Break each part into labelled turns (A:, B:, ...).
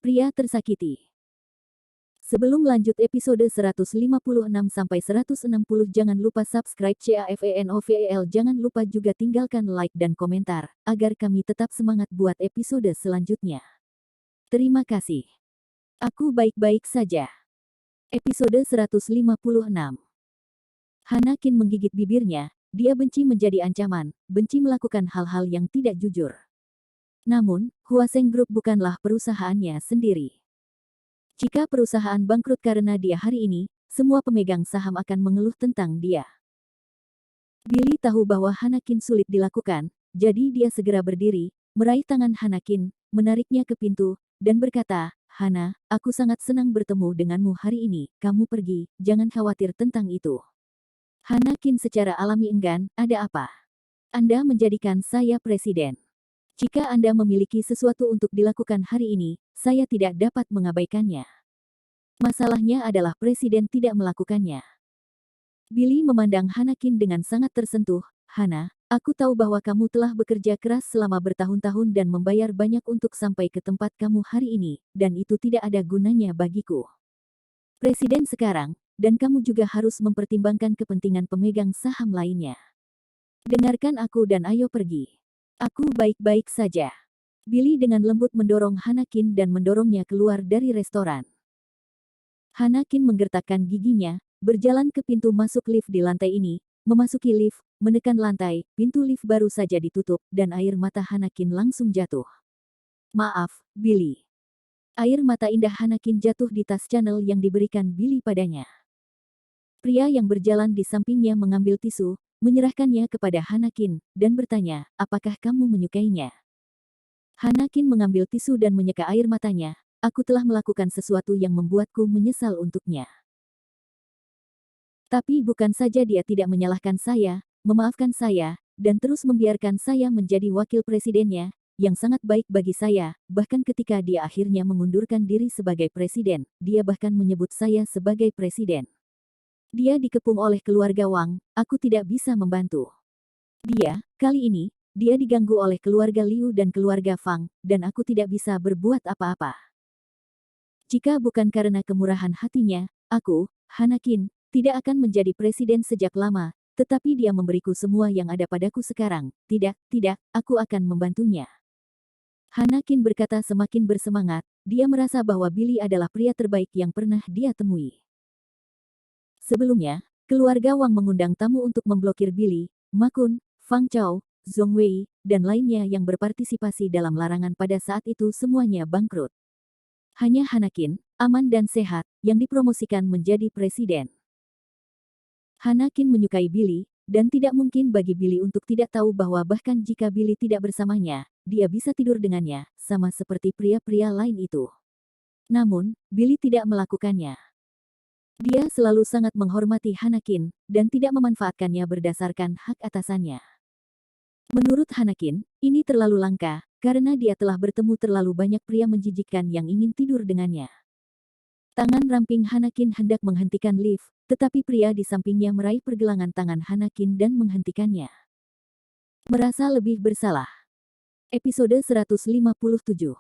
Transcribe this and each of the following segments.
A: Pria tersakiti. Sebelum lanjut episode 156-160, jangan lupa subscribe CAFENOVEL. Jangan lupa juga tinggalkan like dan komentar, agar kami tetap semangat buat episode selanjutnya. Terima kasih. Aku baik-baik saja. Episode 156. Hanakin menggigit bibirnya, dia benci menjadi ancaman, benci melakukan hal-hal yang tidak jujur. Namun, Huaseng Group bukanlah perusahaannya sendiri. Jika perusahaan bangkrut karena dia hari ini, semua pemegang saham akan mengeluh tentang dia. Billy tahu bahwa Hanakin sulit dilakukan, jadi dia segera berdiri, meraih tangan Hanakin, menariknya ke pintu, dan berkata, "Hana, aku sangat senang bertemu denganmu hari ini, kamu pergi, jangan khawatir tentang itu." Hanakin secara alami enggan, "Ada apa? Anda menjadikan saya presiden. Jika Anda memiliki sesuatu untuk dilakukan hari ini, saya tidak dapat mengabaikannya. Masalahnya adalah presiden tidak melakukannya." Billy memandang Hanakin dengan sangat tersentuh. "Hana, aku tahu bahwa kamu telah bekerja keras selama bertahun-tahun dan membayar banyak untuk sampai ke tempat kamu hari ini, dan itu tidak ada gunanya bagiku. Presiden sekarang, dan kamu juga harus mempertimbangkan kepentingan pemegang saham lainnya. Dengarkan aku dan ayo pergi. Aku baik-baik saja." Billy dengan lembut mendorong Hanakin dan mendorongnya keluar dari restoran. Hanakin menggertakkan giginya, berjalan ke pintu masuk lift di lantai ini, memasuki lift, menekan lantai, pintu lift baru saja ditutup, dan air mata Hanakin langsung jatuh. "Maaf, Billy." Air mata indah Hanakin jatuh di tas Chanel yang diberikan Billy padanya. Pria yang berjalan di sampingnya mengambil tisu, menyerahkannya kepada Hanakin, dan bertanya, "Apakah kamu menyukainya?" Hanakin mengambil tisu dan menyeka air matanya. "Aku telah melakukan sesuatu yang membuatku menyesal untuknya. Tapi bukan saja dia tidak menyalahkan saya, memaafkan saya, dan terus membiarkan saya menjadi wakil presidennya, yang sangat baik bagi saya, bahkan ketika dia akhirnya mengundurkan diri sebagai presiden, dia bahkan menyebut saya sebagai presiden. Dia dikepung oleh keluarga Wang, aku tidak bisa membantu. Kali ini, dia diganggu oleh keluarga Liu dan keluarga Fang, dan aku tidak bisa berbuat apa-apa. Jika bukan karena kemurahan hatinya, aku, Hanakin, tidak akan menjadi presiden sejak lama, tetapi dia memberiku semua yang ada padaku sekarang. Tidak, aku akan membantunya." Hanakin berkata semakin bersemangat, dia merasa bahwa Billy adalah pria terbaik yang pernah dia temui. Sebelumnya, keluarga Wang mengundang tamu untuk memblokir Billy, Ma Kun, Fang Chao, Zhong Wei, dan lainnya yang berpartisipasi dalam larangan. Pada saat itu semuanya bangkrut. Hanya Hanakin, aman dan sehat, yang dipromosikan menjadi presiden. Hanakin menyukai Billy, dan tidak mungkin bagi Billy untuk tidak tahu bahwa bahkan jika Billy tidak bersamanya, dia bisa tidur dengannya, sama seperti pria-pria lain itu. Namun, Billy tidak melakukannya. Dia selalu sangat menghormati Hanakin, dan tidak memanfaatkannya berdasarkan hak atasannya. Menurut Hanakin, ini terlalu langka, karena dia telah bertemu terlalu banyak pria menjijikkan yang ingin tidur dengannya. Tangan ramping Hanakin hendak menghentikan lift, tetapi pria di sampingnya meraih pergelangan tangan Hanakin dan menghentikannya. Merasa lebih bersalah. Episode 157.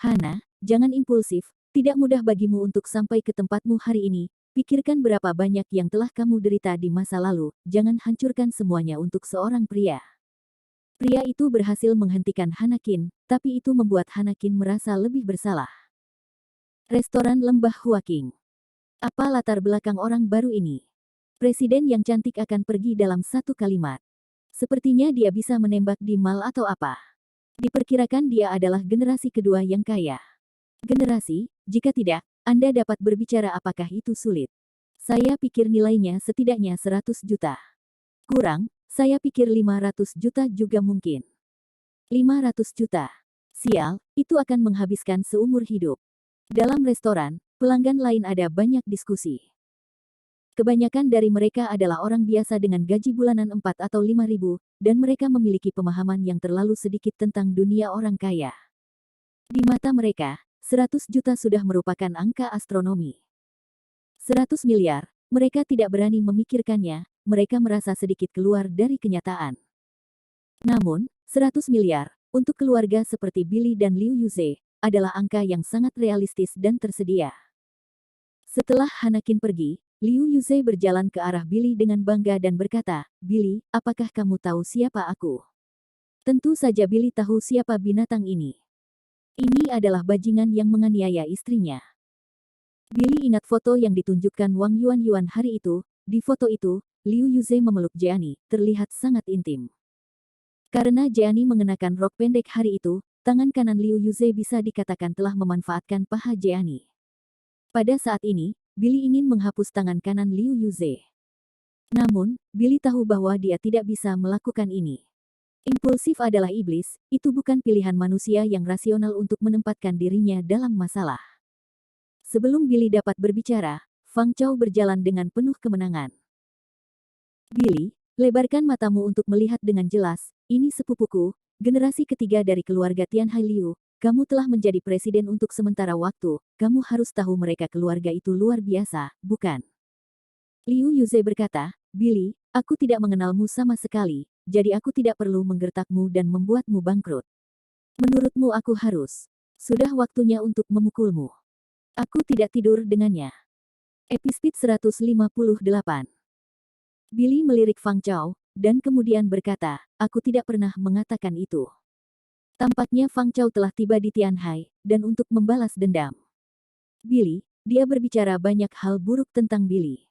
A: "Hana, jangan impulsif, tidak mudah bagimu untuk sampai ke tempatmu hari ini. Pikirkan berapa banyak yang telah kamu derita di masa lalu, jangan hancurkan semuanya untuk seorang pria." Pria itu berhasil menghentikan Hanakin, tapi itu membuat Hanakin merasa lebih bersalah. Restoran Lembah Huaqing. Apa latar belakang orang baru ini? Presiden yang cantik akan pergi dalam satu kalimat. Sepertinya dia bisa menembak di mal atau apa. Diperkirakan dia adalah generasi kedua yang kaya. Generasi, jika tidak, Anda dapat berbicara apakah itu sulit. Saya pikir nilainya setidaknya 100 juta. Kurang, saya pikir 500 juta juga mungkin. 500 juta. Sial, itu akan menghabiskan seumur hidup. Dalam restoran, pelanggan lain ada banyak diskusi. Kebanyakan dari mereka adalah orang biasa dengan gaji bulanan 4 atau 5.000, dan mereka memiliki pemahaman yang terlalu sedikit tentang dunia orang kaya. Di mata mereka, 100 juta sudah merupakan angka astronomi. 100 miliar, mereka tidak berani memikirkannya, mereka merasa sedikit keluar dari kenyataan. Namun, 100 miliar, untuk keluarga seperti Billy dan Liu Yuze, adalah angka yang sangat realistis dan tersedia. Setelah Hanakin pergi, Liu Yuzhe berjalan ke arah Billy dengan bangga dan berkata, "Billy, apakah kamu tahu siapa aku?" Tentu saja Billy tahu siapa binatang ini. Ini adalah bajingan yang menganiaya istrinya. Billy ingat foto yang ditunjukkan Wang Yuan hari itu. Di foto itu, Liu Yuzhe memeluk Jiani, terlihat sangat intim. Karena Jiani mengenakan rok pendek hari itu, tangan kanan Liu Yuzhe bisa dikatakan telah memanfaatkan paha Jiani. Pada saat ini, Billy ingin menghapus tangan kanan Liu Yuzhe. Namun, Billy tahu bahwa dia tidak bisa melakukan ini. Impulsif adalah iblis, itu bukan pilihan manusia yang rasional untuk menempatkan dirinya dalam masalah. Sebelum Billy dapat berbicara, Fang Chao berjalan dengan penuh kemenangan. "Billy, lebarkan matamu untuk melihat dengan jelas, ini sepupuku, generasi ketiga dari keluarga Tianhai Liu, kamu telah menjadi presiden untuk sementara waktu, kamu harus tahu mereka keluarga itu luar biasa, bukan?" Liu Yuzhe berkata, "Billy, aku tidak mengenalmu sama sekali, jadi aku tidak perlu menggertakmu dan membuatmu bangkrut. Menurutmu aku harus? Sudah waktunya untuk memukulmu. Aku tidak tidur dengannya." Episode 158. Billy melirik Fang Chao, dan kemudian berkata, "Aku tidak pernah mengatakan itu." Tampaknya Fang Chao telah tiba di Tianhai, dan untuk membalas dendam. Billy, dia berbicara banyak hal buruk tentang Billy.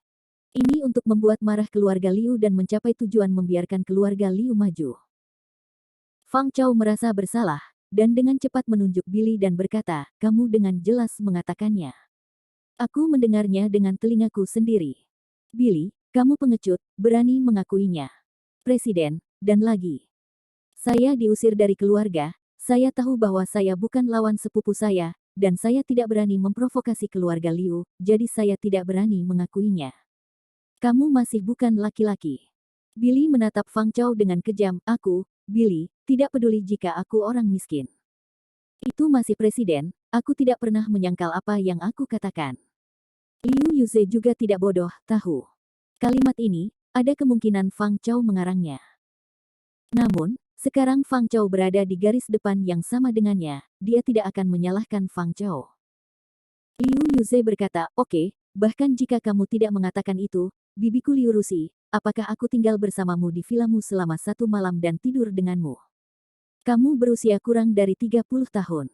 A: Ini untuk membuat marah keluarga Liu dan mencapai tujuan membiarkan keluarga Liu maju. Fang Chao merasa bersalah, dan dengan cepat menunjuk Billy dan berkata, "Kamu dengan jelas mengatakannya. Aku mendengarnya dengan telingaku sendiri. Billy, kamu pengecut, berani mengakuinya. Presiden, dan lagi. Saya diusir dari keluarga, saya tahu bahwa saya bukan lawan sepupu saya, dan saya tidak berani memprovokasi keluarga Liu, jadi saya tidak berani mengakuinya. Kamu masih bukan laki-laki." Billy menatap Fang Chao dengan kejam, "Aku, Billy, tidak peduli jika aku orang miskin. Itu masih presiden, aku tidak pernah menyangkal apa yang aku katakan." Liu Yuzhe juga tidak bodoh, tahu. Kalimat ini, ada kemungkinan Fang Chao mengarangnya. Namun, sekarang Fang Chao berada di garis depan yang sama dengannya, dia tidak akan menyalahkan Fang Chao. Liu Yuzhe berkata, "Oke, bahkan jika kamu tidak mengatakan itu, bibiku Liu Rusi, apakah aku tinggal bersamamu di vilamu selama 1 malam dan tidur denganmu? Kamu berusia kurang dari 30 tahun.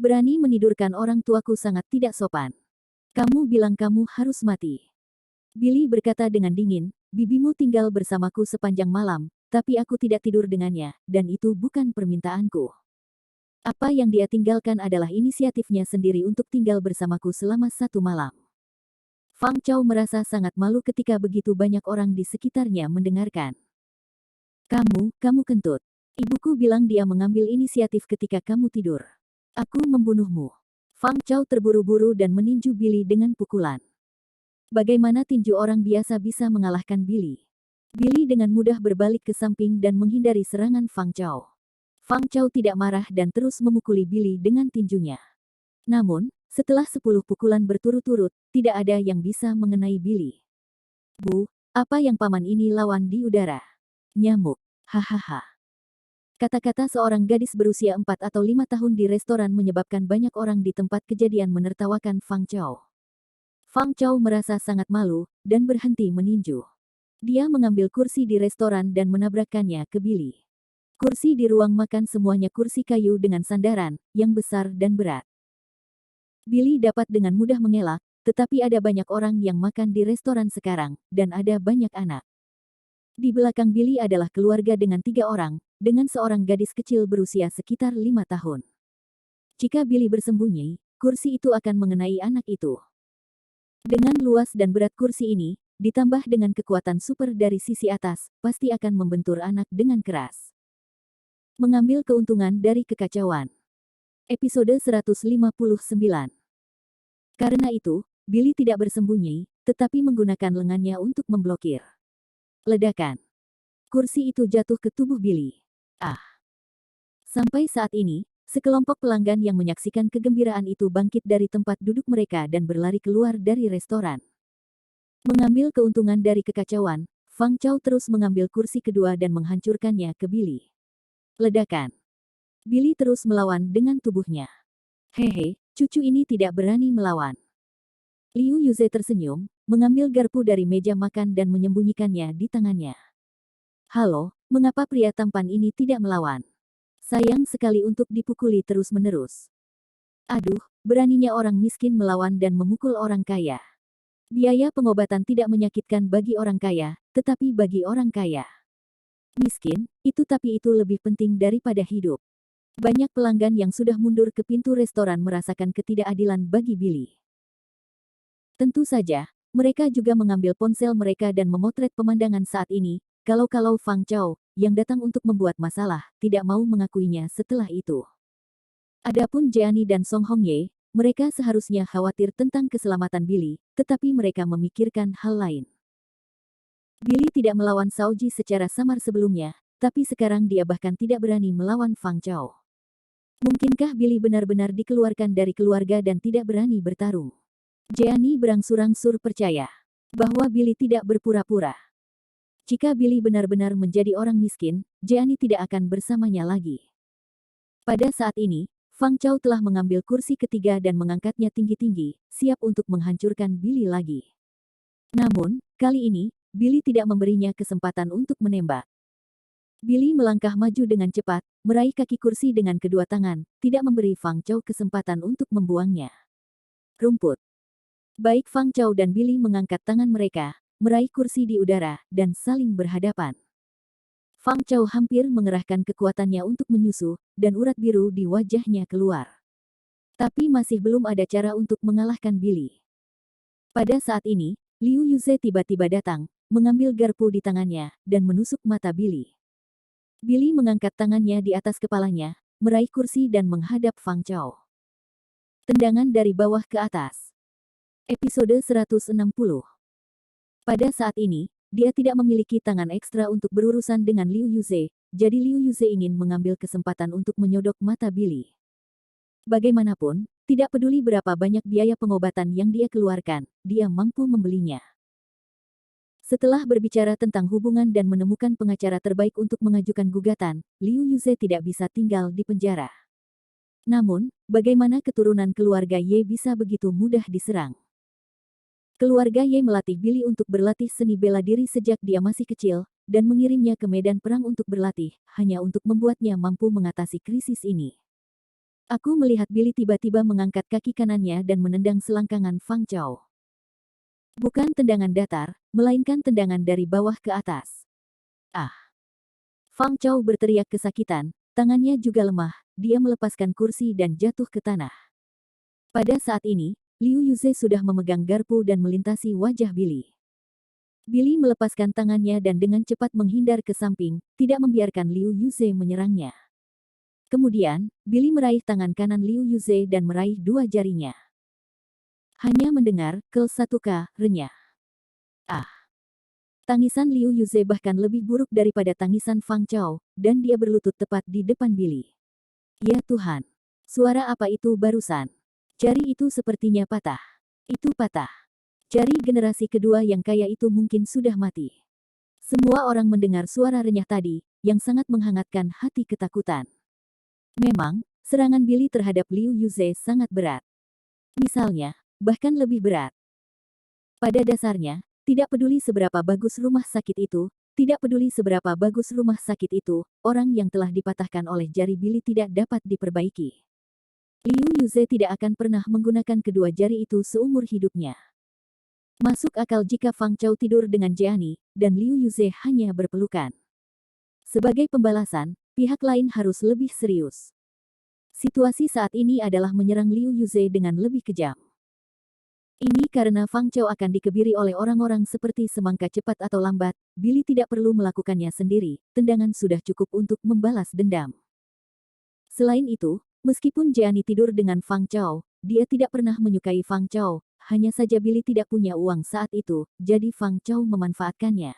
A: Berani menidurkan orang tuaku sangat tidak sopan. Kamu bilang kamu harus mati." Billy berkata dengan dingin, "Bibimu tinggal bersamaku sepanjang malam, tapi aku tidak tidur dengannya, dan itu bukan permintaanku. Apa yang dia tinggalkan adalah inisiatifnya sendiri untuk tinggal bersamaku selama 1 malam." Fang Chao merasa sangat malu ketika begitu banyak orang di sekitarnya mendengarkan. Kamu kentut. Ibuku bilang dia mengambil inisiatif ketika kamu tidur. Aku membunuhmu." Fang Chao terburu-buru dan meninju Billy dengan pukulan. Bagaimana tinju orang biasa bisa mengalahkan Billy? Billy dengan mudah berbalik ke samping dan menghindari serangan Fang Chao. Fang Chao tidak marah dan terus memukuli Billy dengan tinjunya. Namun, setelah 10 pukulan berturut-turut, tidak ada yang bisa mengenai Billy. "Bu, apa yang paman ini lawan di udara? Nyamuk, hahaha." Kata-kata seorang gadis berusia 4 atau 5 tahun di restoran menyebabkan banyak orang di tempat kejadian menertawakan Fang Chao. Fang Chao merasa sangat malu, dan berhenti meninju. Dia mengambil kursi di restoran dan menabrakkannya ke Billy. Kursi di ruang makan semuanya kursi kayu dengan sandaran, yang besar dan berat. Billy dapat dengan mudah mengelak, tetapi ada banyak orang yang makan di restoran sekarang, dan ada banyak anak. Di belakang Billy adalah keluarga dengan 3 orang, dengan seorang gadis kecil berusia sekitar 5 tahun. Jika Billy bersembunyi, kursi itu akan mengenai anak itu. Dengan luas dan berat kursi ini, ditambah dengan kekuatan super dari sisi atas, pasti akan membentur anak dengan keras. Mengambil keuntungan dari kekacauan. Episode 159. Karena itu, Billy tidak bersembunyi, tetapi menggunakan lengannya untuk memblokir. Ledakan. Kursi itu jatuh ke tubuh Billy. Ah! Sampai saat ini, sekelompok pelanggan yang menyaksikan kegembiraan itu bangkit dari tempat duduk mereka dan berlari keluar dari restoran. Mengambil keuntungan dari kekacauan, Fang Chao terus mengambil kursi kedua dan menghancurkannya ke Billy. Ledakan. Billy terus melawan dengan tubuhnya. Hehe, cucu ini tidak berani melawan. Liu Yuze tersenyum, mengambil garpu dari meja makan dan menyembunyikannya di tangannya. Halo, mengapa pria tampan ini tidak melawan? Sayang sekali untuk dipukuli terus-menerus. Aduh, beraninya orang miskin melawan dan memukul orang kaya. Biaya pengobatan tidak menyakitkan bagi orang kaya, tetapi bagi orang kaya miskin, tapi itu lebih penting daripada hidup. Banyak pelanggan yang sudah mundur ke pintu restoran merasakan ketidakadilan bagi Billy. Tentu saja, mereka juga mengambil ponsel mereka dan memotret pemandangan saat ini, kalau-kalau Fang Chao, yang datang untuk membuat masalah, tidak mau mengakuinya setelah itu. Adapun Jeannie dan Song Hong Ye, mereka seharusnya khawatir tentang keselamatan Billy, tetapi mereka memikirkan hal lain. Billy tidak melawan Shaoji secara samar sebelumnya, tapi sekarang dia bahkan tidak berani melawan Fang Chao. Mungkinkah Billy benar-benar dikeluarkan dari keluarga dan tidak berani bertarung? Jeannie berangsur-angsur percaya bahwa Billy tidak berpura-pura. Jika Billy benar-benar menjadi orang miskin, Jeannie tidak akan bersamanya lagi. Pada saat ini, Fang Chao telah mengambil kursi ketiga dan mengangkatnya tinggi-tinggi, siap untuk menghancurkan Billy lagi. Namun, kali ini, Billy tidak memberinya kesempatan untuk menembak. Billy melangkah maju dengan cepat, meraih kaki kursi dengan kedua tangan, tidak memberi Fang Chao kesempatan untuk membuangnya. Rumput. Baik Fang Chao dan Billy mengangkat tangan mereka, meraih kursi di udara, dan saling berhadapan. Fang Chao hampir mengerahkan kekuatannya untuk menyusu, dan urat biru di wajahnya keluar. Tapi masih belum ada cara untuk mengalahkan Billy. Pada saat ini, Liu Yuze tiba-tiba datang, mengambil garpu di tangannya, dan menusuk mata Billy. Billy mengangkat tangannya di atas kepalanya, meraih kursi dan menghadap Fang Chao. Tendangan dari bawah ke atas. Episode 160. Pada saat ini, dia tidak memiliki tangan ekstra untuk berurusan dengan Liu Yuze, jadi Liu Yuze ingin mengambil kesempatan untuk menyodok mata Billy. Bagaimanapun, tidak peduli berapa banyak biaya pengobatan yang dia keluarkan, dia mampu membelinya. Setelah berbicara tentang hubungan dan menemukan pengacara terbaik untuk mengajukan gugatan, Liu Yuze tidak bisa tinggal di penjara. Namun, bagaimana keturunan keluarga Ye bisa begitu mudah diserang? Keluarga Ye melatih Billy untuk berlatih seni bela diri sejak dia masih kecil, dan mengirimnya ke medan perang untuk berlatih, hanya untuk membuatnya mampu mengatasi krisis ini. Aku melihat Billy tiba-tiba mengangkat kaki kanannya dan menendang selangkangan Fang Chao. Bukan tendangan datar, melainkan tendangan dari bawah ke atas. Ah! Fang Chao berteriak kesakitan, tangannya juga lemah, dia melepaskan kursi dan jatuh ke tanah. Pada saat ini, Liu Yuze sudah memegang garpu dan melintasi wajah Billy. Billy melepaskan tangannya dan dengan cepat menghindar ke samping, tidak membiarkan Liu Yuze menyerangnya. Kemudian, Billy meraih tangan kanan Liu Yuze dan meraih dua jarinya. Hanya mendengar, kel satu k, renyah. Ah! Tangisan Liu Yuze bahkan lebih buruk daripada tangisan Fang Chao, dan dia berlutut tepat di depan Billy. Ya Tuhan! Suara apa itu barusan? Jari itu sepertinya patah. Itu patah. Jari generasi kedua yang kaya itu mungkin sudah mati. Semua orang mendengar suara renyah tadi, yang sangat menghangatkan hati ketakutan. Memang, serangan Billy terhadap Liu Yuze sangat berat. Misalnya, bahkan lebih berat. Pada dasarnya, tidak peduli seberapa bagus rumah sakit itu, orang yang telah dipatahkan oleh jari Billy tidak dapat diperbaiki. Liu Yuze tidak akan pernah menggunakan kedua jari itu seumur hidupnya. Masuk akal jika Fang Chao tidur dengan Jeannie, dan Liu Yuze hanya berpelukan. Sebagai pembalasan, pihak lain harus lebih serius. Situasi saat ini adalah menyerang Liu Yuze dengan lebih kejam. Ini karena Fang Chao akan dikebiri oleh orang-orang seperti semangka cepat atau lambat, Billy tidak perlu melakukannya sendiri, tendangan sudah cukup untuk membalas dendam. Selain itu, meskipun Jeannie tidur dengan Fang Chao, dia tidak pernah menyukai Fang Chao, hanya saja Billy tidak punya uang saat itu, jadi Fang Chao memanfaatkannya.